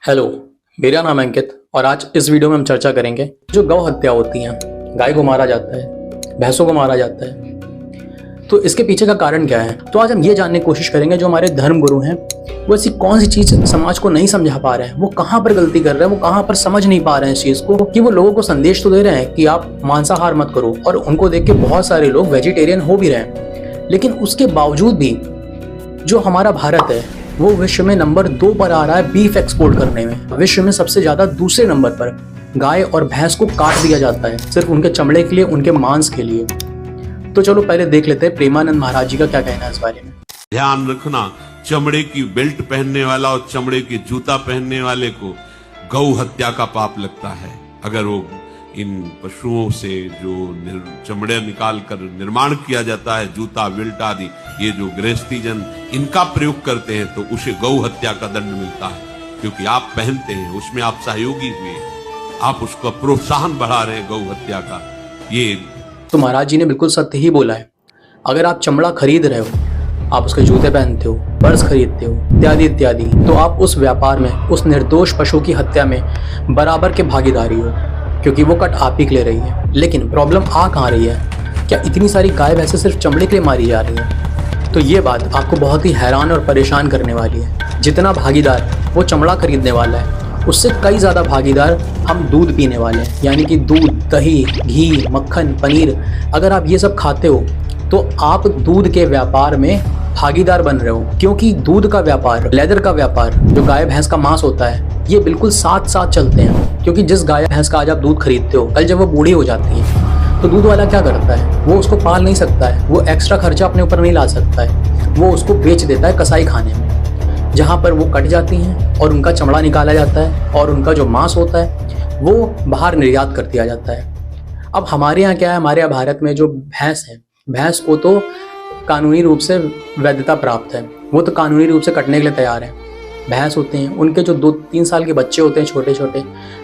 Hello, मेरा नाम है अंकित और आज इस वीडियो में हम चर्चा करेंगे जो गौ हत्या होती है। गाय को मारा जाता है, भैंसों को मारा जाता है, तो इसके पीछे का कारण क्या है। तो आज हम ये जानने की कोशिश करेंगे जो हमारे धर्म गुरु हैं वो ऐसी कौन सी चीज समाज को नहीं समझा पा रहे हैं, वो कहाँ पर गलती कर रहे हैं, वो कहाँ पर समझ नहीं पा रहे हैं इस चीज को, कि वो लोगों को संदेश तो दे रहे हैं कि आप मांसाहार मत करो और उनको देख के बहुत सारे लोग वेजिटेरियन हो भी रहे हैं, लेकिन उसके बावजूद भी जो हमारा भारत है वो विश्व में नंबर 2 पर आ रहा है बीफ एक्सपोर्ट करने में। विश्व में सबसे ज्यादा दूसरे नंबर पर गाय और भैंस को काट दिया जाता है सिर्फ उनके चमड़े के लिए, उनके मांस के लिए। तो चलो पहले देख लेते हैं प्रेमानंद महाराज जी का क्या कहना है इस बारे में। ध्यान रखना, चमड़े की बेल्ट पहनने वाला और चमड़े की जूता पहनने वाले को गौ हत्या का पाप लगता है। अगर वो इन पशुओं से जो चमड़े निकाल कर निर्माण किया जाता है, जूता बेल्ट आदि, ये जो गृहस्थी जन इनका प्रयोग करते हैं तो उसे गौ हत्या का दंड मिलता है, क्योंकि आप पहनते हैं, उसमें आप सहयोगी हुए, आप उसका प्रोत्साहन बढ़ा रहे हैं गौ हत्या का। ये तो महाराज जी ने बिल्कुल सत्य ही बोला है। अगर आप चमड़ा खरीद रहे हो, आप उसके जूते पहनते हो, पर्स खरीदते हो, इत्यादि इत्यादि, तो आप उस व्यापार में, उस निर्दोष पशु की हत्या में बराबर के भागीदारी हो, क्योंकि वो कट आप ही के ले रही है। लेकिन प्रॉब्लम आ कहाँ रही है, क्या इतनी सारी गाय भैंसे सिर्फ चमड़े के लिए मारी जा रही है? तो ये बात आपको बहुत ही हैरान और परेशान करने वाली है। जितना भागीदार वो चमड़ा खरीदने वाला है, उससे कई ज़्यादा भागीदार हम दूध पीने वाले हैं, यानी कि दूध, दही, घी, मक्खन, पनीर। अगर आप ये सब खाते हो तो आप दूध के व्यापार में भागीदार बन रहे हो, क्योंकि दूध का व्यापार, लेदर का व्यापार, जो गाय भैंस का मांस होता है, ये बिल्कुल साथ साथ चलते हैं। क्योंकि जिस गाय भैंस का आज आप दूध खरीदते हो, कल जब वो बूढ़ी हो जाती है तो दूध वाला क्या करता है, वो उसको पाल नहीं सकता है, वो एक्स्ट्रा खर्चा अपने ऊपर नहीं ला सकता है, वो उसको बेच देता है कसाई खाने में, जहाँ पर वो कट जाती हैं और उनका चमड़ा निकाला जाता है और उनका जो मांस होता है वो बाहर निर्यात कर दिया जाता है। अब हमारे यहाँ क्या है, हमारे यहाँ भारत में जो भैंस है, भैंस को तो कानूनी रूप से वैधता प्राप्त है, वो तो कानूनी रूप से कटने के लिए तैयार है। भैंस होते हैं, उनके जो 2-3 साल के बच्चे होते हैं छोटे छोटे,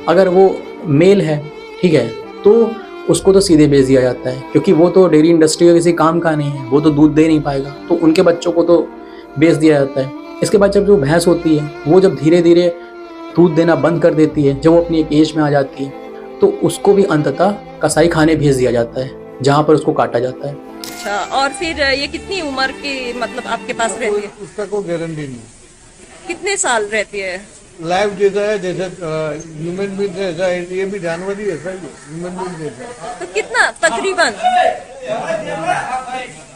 अगर वो मेल है, ठीक है, तो उसको तो सीधे बेच दिया जाता है, क्योंकि वो तो डेयरी इंडस्ट्री का किसी काम का नहीं है, वो तो दूध दे नहीं पाएगा, तो उनके बच्चों को तो बेच दिया जाता है। इसके बाद जब जो भैंस होती है वो जब धीरे धीरे दूध देना बंद कर देती है, जब वो अपनी एक एज में आ जाती है, तो उसको भी अंततः कसाई खाने भेज दिया जाता है, जहाँ पर उसको काटा जाता है। अच्छा, और फिर ये कितनी उम्र की मतलब आपके पास रहती है? उसका कोई गारंटी नहीं। कितने साल रहती है? लाइफ जैसा है, जैसे ह्यूमन बीइंग जैसा है, ये भी जानवर ही ऐसा ही है, ह्यूमन बीइंग जैसा है। तो कितना तकरीबन?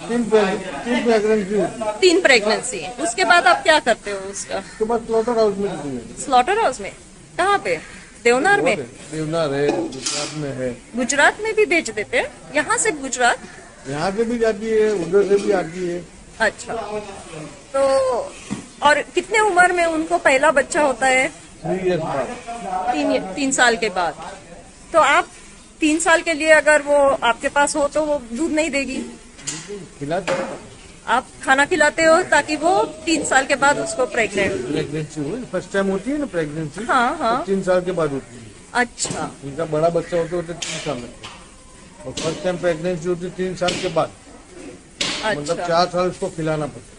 3 प्रेगनेंसी होती है। 3 प्रेगनेंसी। उसके बाद आप क्या करते हो उसका? उसके बाद स्लॉटर हाउस में देते हैं। स्लॉटर हाउस में? कहाँ पे? देवनार में? देवनार है, गुजरात में है। गुजरात में भी बेच देते हैं? यहाँ से गुजरात? यहाँ से भी जाती है, उधर से भी आती है। अच्छा, तो और कितने उम्र में उनको पहला बच्चा होता है? 3 ईयर्स बाद। 3 साल के बाद। तो आप 3 साल के लिए अगर वो आपके पास हो तो वो दूध नहीं देगी? खिलाते हैं। आप खाना खिलाते हो ताकि वो 3 साल के बाद उसको प्रेगनेंसी हुई, फर्स्ट टाइम होती है ना प्रेगनेंसी। हाँ हाँ। 3 साल के बाद होती है। अच्छा, उनका बड़ा बच्चा होते 3 साल लगते हैं, और फर्स्ट टाइम प्रेगनेंसी होती 3 साल के बाद, मतलब अच्छा, 4 साल उसको खिलाना पड़ता है।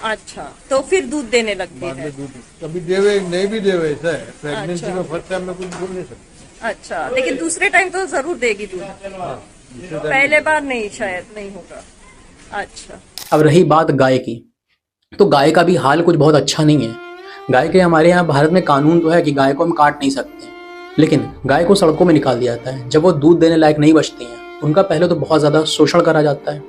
अच्छा, तो फिर दूध देने लगती बाद है? में दूध कभी देवे नहीं भी देवे, ऐसा है। प्रेगनेंसी अच्छा। में फर्स्ट टाइम में कुछ बोल नहीं सकते। अच्छा, लेकिन दूसरे टाइम तो जरूर देगी दूध, पहले बार नहीं, शायद नहीं होगा। अच्छा, अब रही बात गाय की, तो गाय का भी हाल कुछ बहुत अच्छा नहीं है। गाय के हमारे यहाँ भारत में कानून तो है कि गाय को हम काट नहीं सकते, लेकिन गाय को सड़कों में निकाल दिया जाता है। जब वो दूध देने लायक नहीं बचती हैं, उनका पहले तो बहुत ज़्यादा शोषण करा जाता है,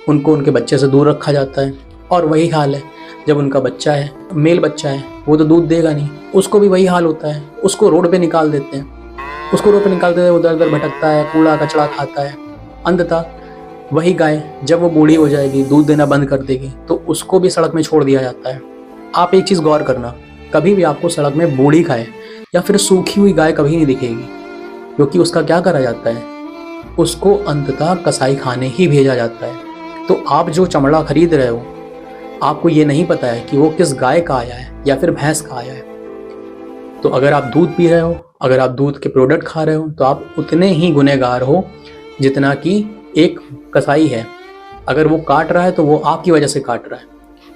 उनको उनके बच्चे से दूर रखा जाता है। और वही हाल है जब उनका बच्चा है, मेल बच्चा है, वो तो दूध देगा नहीं, उसको भी वही हाल होता है, उसको रोड पे निकाल देते हैं। उसको रोड पे निकालते हैं, उधर उधर भटकता है, कूड़ा कचड़ा खाता है। अंततः वही गाय जब वो बूढ़ी हो जाएगी, दूध देना बंद कर देगी, तो उसको भी सड़क में छोड़ दिया जाता है। आप एक चीज़ गौर करना, कभी भी आपको सड़क में बूढ़ी गाय या फिर सूखी हुई गाय कभी नहीं दिखेगी, क्योंकि उसका क्या करा जाता है, उसको अंततः कसाई खाने ही भेजा जाता है। तो आप जो चमड़ा खरीद रहे हो, आपको ये नहीं पता है कि वो किस गाय का आया है या फिर भैंस का आया है। तो अगर आप दूध पी रहे हो, अगर आप दूध के प्रोडक्ट खा रहे हो, तो आप उतने ही गुनहगार हो जितना कि एक कसाई है। अगर वो काट रहा है तो वो आपकी वजह से काट रहा है।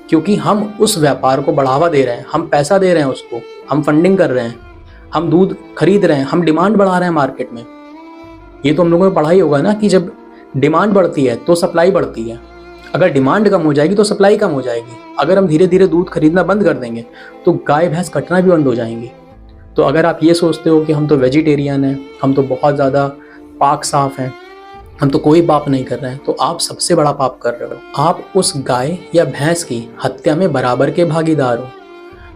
क्योंकि हम उस व्यापार को बढ़ावा दे रहे हैं, हम पैसा दे रहे हैं उसको, हम फंडिंग कर रहे हैं, हम दूध खरीद रहे हैं, हम डिमांड बढ़ा रहे हैं मार्केट में। ये तो हम लोगों ने पढ़ा ही होगा ना कि जब डिमांड बढ़ती है तो सप्लाई बढ़ती है, अगर डिमांड कम हो जाएगी तो सप्लाई कम हो जाएगी। अगर हम धीरे धीरे दूध खरीदना बंद कर देंगे तो गाय भैंस कटना भी बंद हो जाएंगी। तो अगर आप ये सोचते हो कि हम तो वेजिटेरियन हैं, हम तो बहुत ज़्यादा पाक साफ हैं, हम तो कोई पाप नहीं कर रहे हैं, तो आप सबसे बड़ा पाप कर रहे हो। आप उस गाय या भैंस की हत्या में बराबर के भागीदार हो,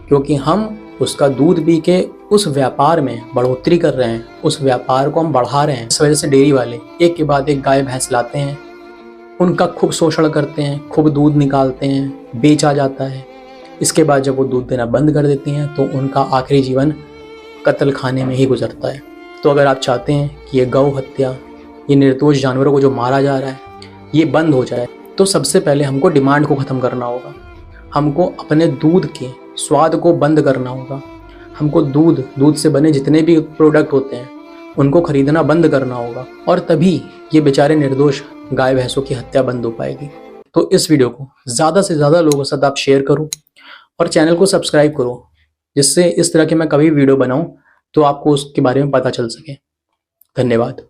क्योंकि हम उसका दूध पी के उस व्यापार में बढ़ोतरी कर रहे हैं, उस व्यापार को हम बढ़ा रहे हैं। इस वजह से डेयरी वाले एक के बाद एक गाय भैंस लाते हैं, उनका खूब शोषण करते हैं, खूब दूध निकालते हैं, बेचा जाता है। इसके बाद जब वो दूध देना बंद कर देती हैं तो उनका आखिरी जीवन कत्ल खाने में ही गुजरता है। तो अगर आप चाहते हैं कि ये गौ हत्या, ये निर्दोष जानवरों को जो मारा जा रहा है, ये बंद हो जाए, तो सबसे पहले हमको डिमांड को ख़त्म करना होगा। हमको अपने दूध के स्वाद को बंद करना होगा। हमको दूध से बने जितने भी प्रोडक्ट होते हैं उनको खरीदना बंद करना होगा, और तभी ये बेचारे निर्दोष गाय भैंसों की हत्या बंद हो पाएगी। तो इस वीडियो को ज़्यादा से ज़्यादा लोगों के साथ आप शेयर करो और चैनल को सब्सक्राइब करो, जिससे इस तरह के मैं कभी वीडियो बनाऊं तो आपको उसके बारे में पता चल सके। धन्यवाद।